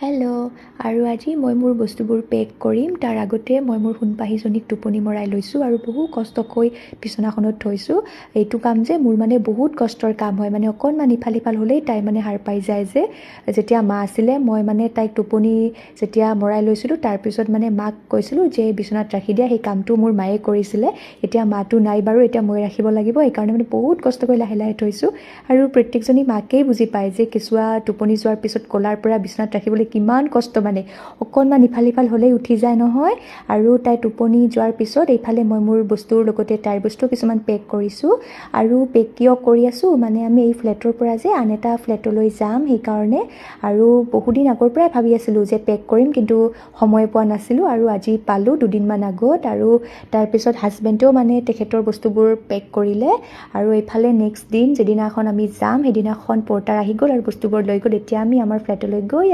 Hello' আৰু আজি মই মোৰ বস্তুবোৰ পেক কৰিম তাৰ আগতে মই মোৰ সোণপাহীজনীক টোপনি মৰাই লৈছোঁ আৰু বহু কষ্টকৈ বিচনাখনত থৈছোঁ। এইটো কাম যে মোৰ মানে বহুত কষ্টৰ কাম হয়, মানে অকণমান ইফাল সিফাল হ'লেই তাই মানে সাৰ পাই যায় যে। যেতিয়া মা আছিলে মই মানে তাইক টোপনি যেতিয়া মৰাই লৈছিলোঁ তাৰপিছত মানে মাক কৈছিলোঁ যে বিচনাত ৰাখি দিয়া, সেই কামটো মোৰ মায়ে কৰিছিলে। এতিয়া মাটো নাই বাৰু, এতিয়া মই ৰাখিব লাগিব, সেইকাৰণে মানে বহুত কষ্ট কৰি লাহে লাহে থৈছোঁ। আৰু প্ৰত্যেকজনী মাকেই বুজি পায় যে কেঁচুৱা টোপনি যোৱাৰ পিছত কোলাৰ পৰা বিচনাত ৰাখিবলৈ কিমান কষ্ট, মানে অকণমান ইফাল সিফাল হ'লেই উঠি যায় নহয়। আৰু তাই টোপনি যোৱাৰ পিছত এইফালে মই মোৰ বস্তুৰ লগতে তাইৰ বস্তু কিছুমান পেক কৰিছোঁ। আৰু পেক কিয় কৰি আছোঁ, মানে আমি এই ফ্লেটৰ পৰা যে আন এটা ফ্লেটলৈ যাম সেইকাৰণে। আৰু বহুদিন আগৰ পৰাই ভাবি আছিলোঁ যে পেক কৰিম, কিন্তু সময় পোৱা নাছিলোঁ আৰু আজি পালোঁ দুদিনমান আগত। আৰু তাৰপিছত হাজবেণ্ডেও মানে তেখেতৰ বস্তুবোৰ পেক কৰিলে। আৰু এইফালে নেক্সট দিন যিদিনাখন আমি যাম সেইদিনাখন পৰ্টাৰ আহি গ'ল আৰু বস্তুবোৰ লৈ গ'ল। এতিয়া আমি আমাৰ ফ্লেটলৈ গৈ